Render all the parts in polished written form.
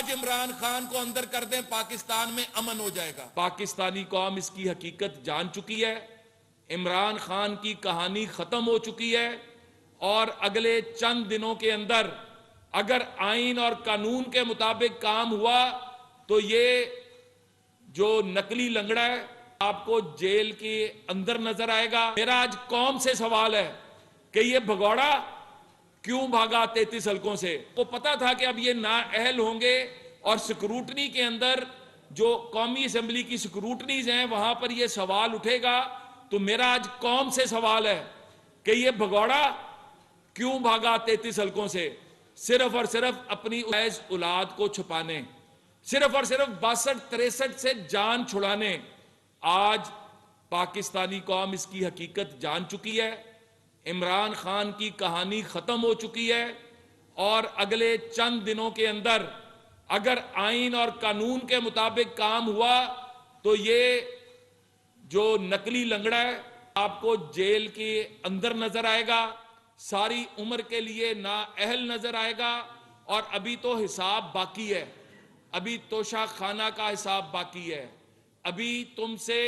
आज इमरान खान को अंदर कर दें, पाकिस्तान में अमन हो जाएगा। पाकिस्तानी कौम इसकी हकीकत जान चुकी है। इमरान खान की कहानी खत्म हो चुकी है और अगले चंद दिनों के अंदर अगर आइन और कानून के मुताबिक काम हुआ तो ये जो नकली लंगड़ा है आपको जेल के अंदर नजर आएगा। मेरा आज कौम से सवाल है कि ये भगौड़ा क्यों भागा 33 हलकों से। वो पता था कि अब ये नाअहल होंगे और स्क्रूटनी के अंदर जो कौमी असेंबली की स्क्रूटनीज हैं वहां पर ये सवाल उठेगा। तो मेरा आज कौम से सवाल है कि ये भगौड़ा क्यों भागा 33 हलकों से, सिर्फ और सिर्फ अपनी औलाद को छुपाने, सिर्फ और सिर्फ 62-63 से जान छुड़ाने। आज पाकिस्तानी कौम इसकी हकीकत जान चुकी है। इमरान खान की कहानी खत्म हो चुकी है और अगले चंद दिनों के अंदर अगर आइन और कानून के मुताबिक काम हुआ तो ये जो नकली लंगड़ा है आपको जेल के अंदर नजर आएगा, सारी उम्र के लिए नाअहल नजर आएगा। और अभी तो हिसाब बाकी है, अभी तोशा खाना का हिसाब बाकी है, अभी तुमसे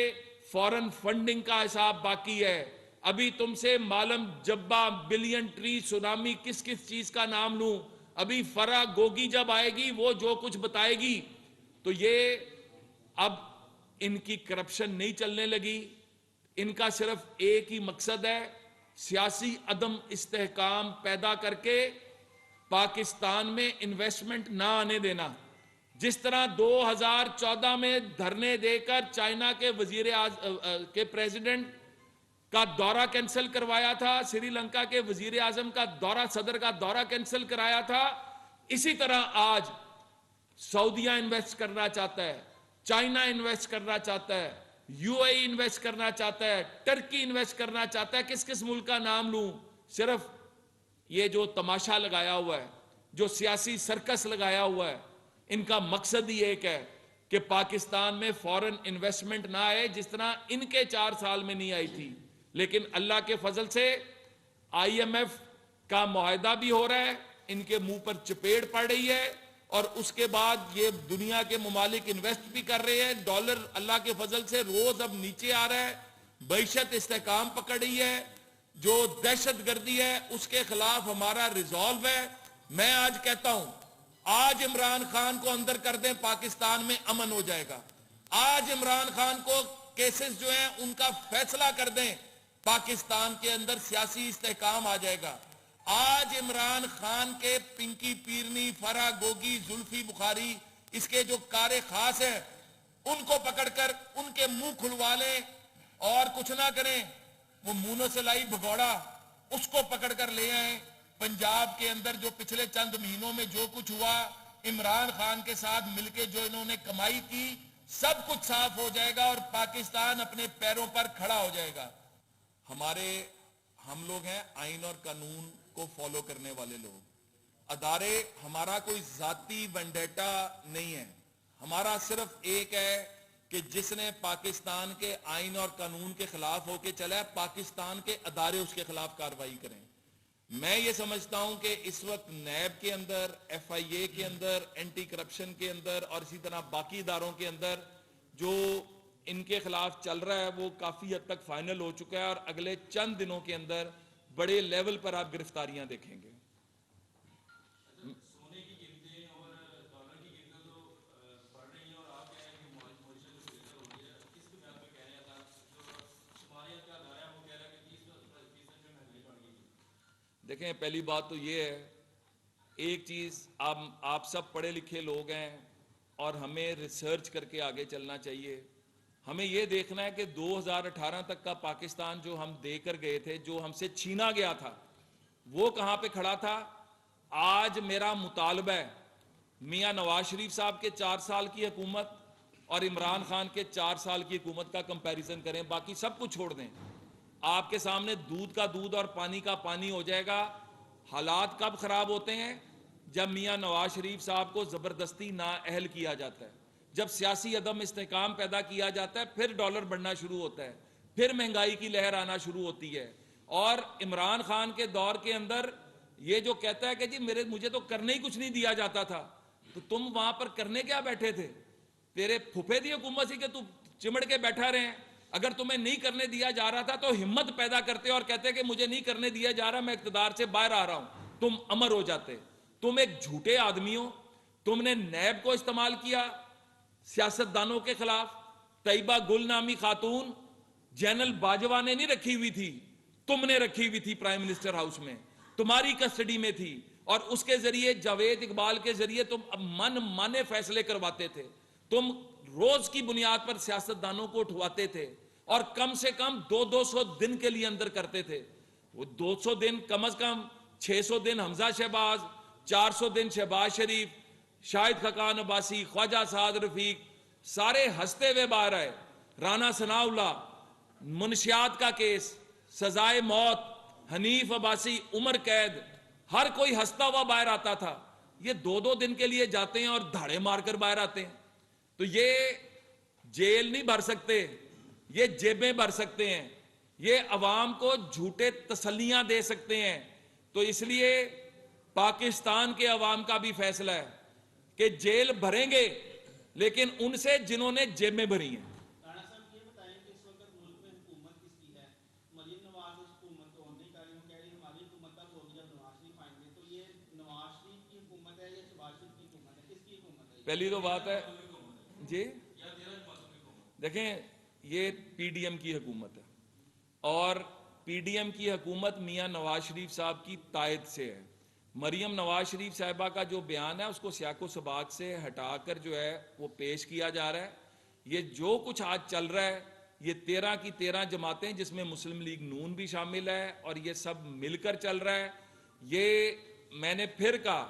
फॉरेन फंडिंग का हिसाब बाकी है, अभी तुमसे मालम जब्बा, बिलियन ट्री, सुनामी, किस किस चीज का नाम लूं। अभी फरा गोगी जब आएगी वो जो कुछ बताएगी तो ये अब इनकी करप्शन नहीं चलने लगी। इनका सिर्फ एक ही मकसद है, सियासी अदम इस्तेहकाम पैदा करके पाकिस्तान में इन्वेस्टमेंट ना आने देना। जिस तरह 2014 में धरने देकर चाइना के के प्रेसिडेंट का दौरा कैंसिल करवाया था, श्रीलंका के वजीर आजम का दौरा, सदर का दौरा कैंसिल कराया था, इसी तरह आज सऊदिया इन्वेस्ट करना चाहता है, चाइना इन्वेस्ट करना चाहता है, यूएई इन्वेस्ट करना चाहता है, टर्की इन्वेस्ट करना चाहता है। किस किस मुल्क का नाम लूं। सिर्फ ये जो तमाशा लगाया हुआ है, जो सियासी सर्कस लगाया हुआ है, इनका मकसद ही एक है कि पाकिस्तान में फॉरेन इन्वेस्टमेंट ना आए, जिस तरह इनके 4 साल में नहीं आई थी। लेकिन अल्लाह के फजल से आईएमएफ का मुआहदा भी हो रहा है, इनके मुंह पर चपेट पड़ रही है और उसके बाद ये दुनिया के ममालिक इन्वेस्ट भी कर रहे हैं। डॉलर अल्लाह के फजल से रोज अब नीचे आ रहा है, मईशत इस्तेहकाम पकड़ रही है, जो दहशतगर्दी है उसके खिलाफ हमारा रिजॉल्व है। मैं आज कहता हूं, आज इमरान खान को अंदर कर दें, पाकिस्तान में अमन हो जाएगा। आज इमरान खान को केसेस जो हैं उनका फैसला कर दें, पाकिस्तान के अंदर सियासी इस्तेहकाम आ जाएगा। आज इमरान खान के पिंकी पीरनी, फरा गोगी, जुल्फी बुखारी, इसके जो कारे खास हैं उनको पकड़कर उनके मुंह खुलवा लें और कुछ ना करें। वो मुंह से लाई भगौड़ा उसको पकड़कर ले आए। पंजाब के अंदर जो पिछले चंद महीनों में जो कुछ हुआ, इमरान खान के साथ मिलकर जो इन्होंने कमाई की, सब कुछ साफ हो जाएगा और पाकिस्तान अपने पैरों पर खड़ा हो जाएगा। हम लोग हैं आइन और कानून को फॉलो करने वाले लोग, अदारे, हमारा कोई जाती वेंडेटा नहीं है। हमारा सिर्फ एक है कि जिसने पाकिस्तान के आइन और कानून के खिलाफ होके चला है, पाकिस्तान के अदारे उसके खिलाफ कार्रवाई करें। मैं ये समझता हूं कि इस वक्त नैब के अंदर, एफआईए के अंदर, एंटी करप्शन के अंदर और इसी तरह बाकी इदारों के अंदर जो इनके खिलाफ चल रहा है वो काफी हद तक फाइनल हो चुका है और अगले चंद दिनों के अंदर बड़े लेवल पर आप गिरफ्तारियां देखेंगे। सोने की कीमतें और डॉलर की कीमतें तो बढ़ रही हैं और आप कह रहे हैं कि मॉरिशस से बेहतर हो रही है। किस बुनियाद पर कह रहे हैं? जो शुमारियत का अदारा है वो कह रहा है कि 30% में महंगाई बढ़ गई। देखें, पहली बात तो ये है, एक चीज आप सब पढ़े लिखे लोग हैं और हमें रिसर्च करके आगे चलना चाहिए। हमें यह देखना है कि 2018 तक का पाकिस्तान जो हम देकर गए थे, जो हमसे छीना गया था, वो कहां पे खड़ा था। आज मेरा मुतालबा है मियां नवाज शरीफ साहब के 4 साल की हुकूमत और इमरान खान के 4 साल की हुकूमत का कंपैरिजन करें, बाकी सब कुछ छोड़ दें। आपके सामने दूध का दूध और पानी का पानी हो जाएगा। हालात कब खराब होते हैं? जब मियां नवाज शरीफ साहब को जबरदस्ती नाअहल किया जाता है, जब सियासी अदम इस्तेहकाम पैदा किया जाता है, फिर डॉलर बढ़ना शुरू होता है, फिर महंगाई की लहर आना शुरू होती है। और इमरान खान के दौर के अंदर ये जो कहता है कि जी मुझे तो करने ही कुछ नहीं दिया जाता था, तो तुम वहां पर करने क्या बैठे थे? तेरे फुफे दी हुकूमत थी कि तू चिमड़ के बैठा रहे हैं? अगर तुम्हें नहीं करने दिया जा रहा था तो हिम्मत पैदा करते और कहते कि मुझे नहीं करने दिया जा रहा, मैं इख्तिदार से बाहर आ रहा हूं, तुम अमर हो जाते। तुम एक झूठे आदमी हो। तुमने नैब को इस्तेमाल किया सियासतदानों के खिलाफ। तैयबा गुल नामी खातून जनरल बाजवा ने नहीं रखी हुई थी, तुमने रखी हुई थी प्राइम मिनिस्टर हाउस में, तुम्हारी कस्टडी में थी, और उसके जरिए जावेद इकबाल के जरिए तुम मन माने फैसले करवाते थे। तुम रोज की बुनियाद पर सियासतदानों को उठवाते थे और कम से कम 200 दिन के लिए अंदर करते थे। वो 200 दिन कम से कम 600 दिन हमजा शहबाज, 400 दिन शहबाज शरीफ, शाहिद खकान अब्बासी, ख्वाजा साद रफीक, सारे हंसते हुए बाहर आए। राना सनाउल्लाह, मुनशियात का केस, सजाए मौत, हनीफ अब्बासी उम्र कैद, हर कोई हंसता हुआ बाहर आता था। ये 2-2 दिन के लिए जाते हैं और धाड़े मारकर बाहर आते हैं। तो ये जेल नहीं भर सकते, ये जेबें भर सकते हैं, ये अवाम को झूठे तसल्लियां दे सकते हैं। तो इसलिए पाकिस्तान के अवाम का भी फैसला है कि जेल भरेंगे, लेकिन उनसे जिन्होंने जेबें भरी हैं। राणा साहब ये बताएं कि इस वक्त मुल्क में हुकूमत किसकी है? मरीम नवाज उस हुकूमत को नहीं कर रही, वो कह रही हमारी हुकूमत तब होगी जब नवाज शरीफ आएंगे। तो ये नवाज शरीफ की हुकूमत है या शहबाज शरीफ की हुकूमत है? किसकी हुकूमत है? पहली तो बात है जी, देखें, ये पीडीएम की हुकूमत है और पीडीएम की हुकूमत मियां नवाज शरीफ साहब की तायद से है। मरियम नवाज शरीफ साहिबा का जो बयान है उसको सियाको सबाक से हटाकर जो है वो पेश किया जा रहा है। ये जो कुछ आज चल रहा है, ये 13 की 13 जमातें जिसमें मुस्लिम लीग नून भी शामिल है और ये सब मिलकर चल रहा है। ये मैंने फिर कहा,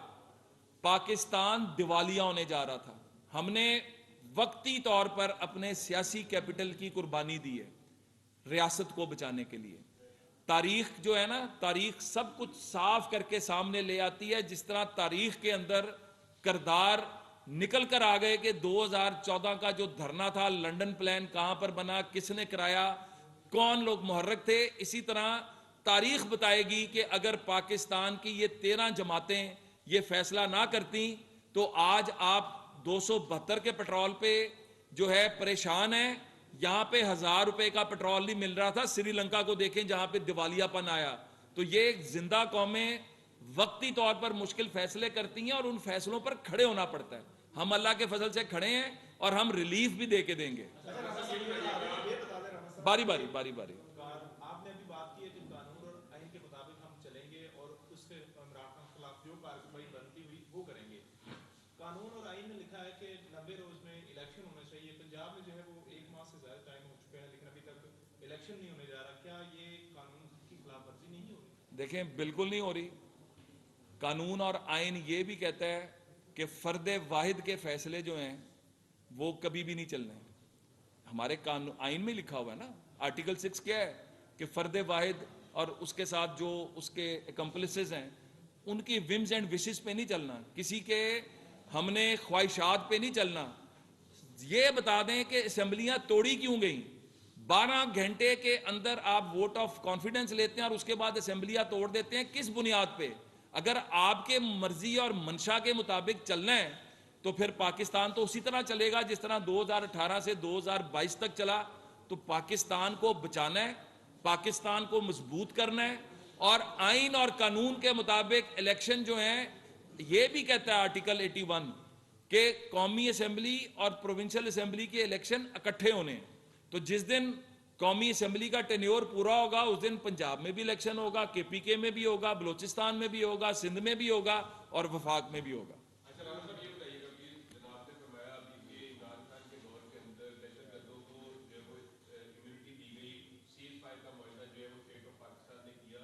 पाकिस्तान दिवालिया होने जा रहा था। हमने वक्ती तौर पर अपने सियासी कैपिटल की कुर्बानी दी है रियासत को बचाने के लिए। तारीख जो है ना, तारीख सब कुछ साफ करके सामने ले आती है। जिस तरह तारीख के अंदर किरदार निकल कर आ गए कि 2014 का जो धरना था, लंदन प्लान कहां पर बना, किसने कराया, कौन लोग मुहर्रक थे, इसी तरह तारीख बताएगी कि अगर पाकिस्तान की ये 13 जमातें ये फैसला ना करती तो आज आप 272 के पेट्रोल पे जो है परेशान है। यहां पे 1000 रुपए का पेट्रोल नहीं मिल रहा था। श्रीलंका को देखें जहां पे दिवालियापन आया। तो ये जिंदा कौमें वक्ती तौर पर मुश्किल फैसले करती हैं और उन फैसलों पर खड़े होना पड़ता है। हम अल्लाह के फजल से खड़े हैं और हम रिलीफ भी दे के देंगे। बारी बारी बारी बारी। आपने अभी बात की है कि कानून और आइन के मुताबिक हम चलेंगे और उसके इमरान खान के खिलाफ जो कार्रवाई बनती हुई वो करेंगे। कानून और आइन में लिखा है कि 90 रोज में इलेक्शन होना चाहिए। पंजाब में जो है वो 1 माह से ज्यादा टाइम हो चुका है, लेकिन अभी तक इलेक्शन नहीं होने जा रहा। क्या ये कानून की खिलाफ वर्जी नहीं हो रही? देखें, बिल्कुल नहीं हो रही। कानून और आइन ये भी कहता है कि फर्द वाहिद के फैसले जो हैं वो कभी भी नहीं चलने। हमारे कानून आइन में लिखा हुआ है ना, आर्टिकल 6 क्या है कि फर्द वाहिद और उसके साथ जो उसके एक्म्प्लिसेस हैं उनकी विम्स एंड विशेस पे नहीं चलना, किसी के हमने ख्वाहिशात पे नहीं चलना। ये बता दें कि असेंबलियां तोड़ी क्यों गई। 12 घंटे के अंदर आप वोट ऑफ कॉन्फिडेंस लेते हैं और उसके बाद असेंबलियां तोड़ देते हैं। किस बुनियाद पे? अगर आपके मर्जी और मंशा के मुताबिक चलना है तो फिर पाकिस्तान तो उसी तरह चलेगा जिस तरह 2018 से 2022 तक चला। तो पाकिस्तान को बचाना है, पाकिस्तान को मजबूत करना है और आइन और कानून के मुताबिक इलेक्शन जो है, ये भी कहता है आर्टिकल 81 कि कौमी असेंबली और प्रोविंशियल असेंबली के इलेक्शन इकट्ठे होने। तो जिस दिन कौमी असेंबली का टेन्योर पूरा होगा उस दिन पंजाब में भी इलेक्शन होगा, केपीके में भी होगा, बलोचिस्तान में भी होगा, सिंध में भी होगा और वफाक में भी होगा। अच्छा राणा साहब, ये बताइएगा कि जनाब ने फरमाया अभी कि इमरान खान के दौर के अंदर दहशतगर्दों को जो है वो इम्यूनिटी दी गई, सीज फायर का मुआहदा जो है वो स्टेट ऑफ पाकिस्तान ने किया,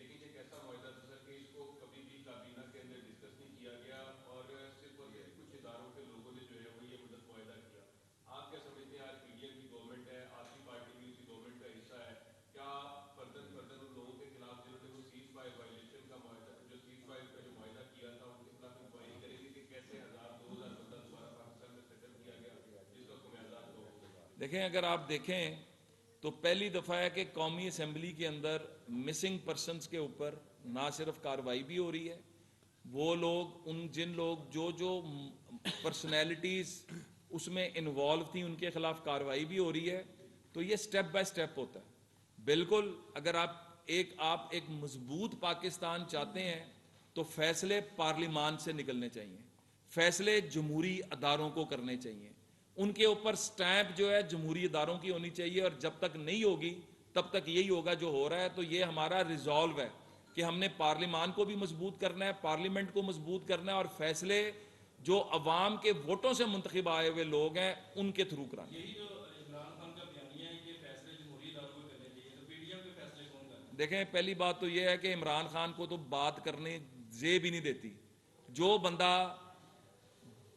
लेकिन एक ऐसा मुआहदा था सर कि इसको कभी भी काबीना के अंदर डिस्कस नहीं किया गया और सिर्फ और सिर्फ कुछ इदारों के लोगों ने जो है वो ये मदद मुआहदा किया। आप क्या समझते हैं, आज पीडीएम की गवर्नमेंट है, आपकी पार्टी भी उसी गवर्नमेंट का हिस्सा है, क्या फर्दर उन लोगों के खिलाफ जिन्होंने वो सीज फायर वायलेशन का मुआहदा, जो सीज फायर का जो मुआहदा किया था, उनके खिलाफ इंक्वायरी करेगी कि कैसे 1000-2000 बंदा दोबारा पाकिस्तान में सेटल किया गया जिसका खुमियाजा तो होगा? देखें, अगर आप देखें तो पहली दफा है कि कौमी असेंबली के अंदर मिसिंग पर्सनस के ऊपर ना सिर्फ कार्रवाई भी हो रही है, वो लोग जिन लोग जो पर्सनैलिटीज़ उसमें इन्वॉल्व थी, उनके खिलाफ कार्रवाई भी हो रही है। तो ये स्टेप बाय स्टेप होता है। बिल्कुल, अगर आप एक मजबूत पाकिस्तान चाहते हैं तो फैसले पार्लिमान से निकलने चाहिए, फैसले जमहूरी अदारों को करने चाहिए, उनके ऊपर स्टैंप जो है जमहूरी अदारों की होनी चाहिए। और जब तक नहीं होगी तब तक यही होगा जो हो रहा है। तो ये हमारा रिजॉल्व है कि हमने पार्लिमान को भी मजबूत करना है, पार्लियामेंट को मजबूत करना है, और फैसले जो अवाम के वोटों से मुंतखब आए हुए लोग हैं उनके थ्रू कराना। यही जो इमरान खान का बयानिया है कि फैसले जमहूरी इदारों को करने चाहिए, तो पीडीएम के फैसले कौन कर रहा है? देखें, पहली बात तो यह है कि इमरान खान को तो बात करने जे भी नहीं देती। जो बंदा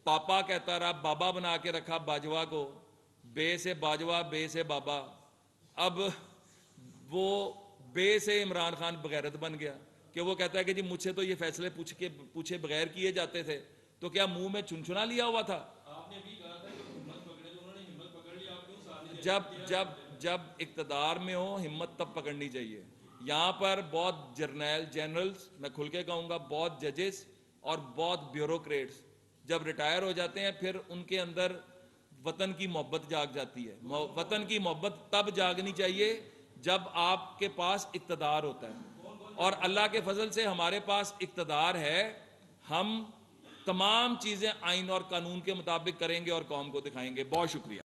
पापा कहता रहा, बाबा बना के रखा बाजवा को, बे से बाजवा बे से बाबा, अब वो बे से इमरान खान बगैरत बन गया कि वो कहता है कि जी मुझसे तो ये फैसले पूछे बगैर किए जाते थे। तो क्या मुंह में चुनचुना लिया हुआ था? आपने भी कहा था कि हिम्मत पकड़े, तो उन्होंने हिम्मत पकड़ ली, आप क्यों साथ नहीं दे? जब इक्तदार में हो हिम्मत तब पकड़नी चाहिए। यहाँ पर बहुत जनरल्स, मैं खुल के कहूँगा, बहुत जजेस और बहुत ब्यूरोक्रेट्स जब रिटायर हो जाते हैं फिर उनके अंदर वतन की मोहब्बत जाग जाती है। वतन की मोहब्बत तब जागनी चाहिए जब आपके पास इक्तदार होता है, और अल्लाह के फजल से हमारे पास इक्तदार है। हम तमाम चीजें आइन और कानून के मुताबिक करेंगे और कौम को दिखाएंगे। बहुत शुक्रिया।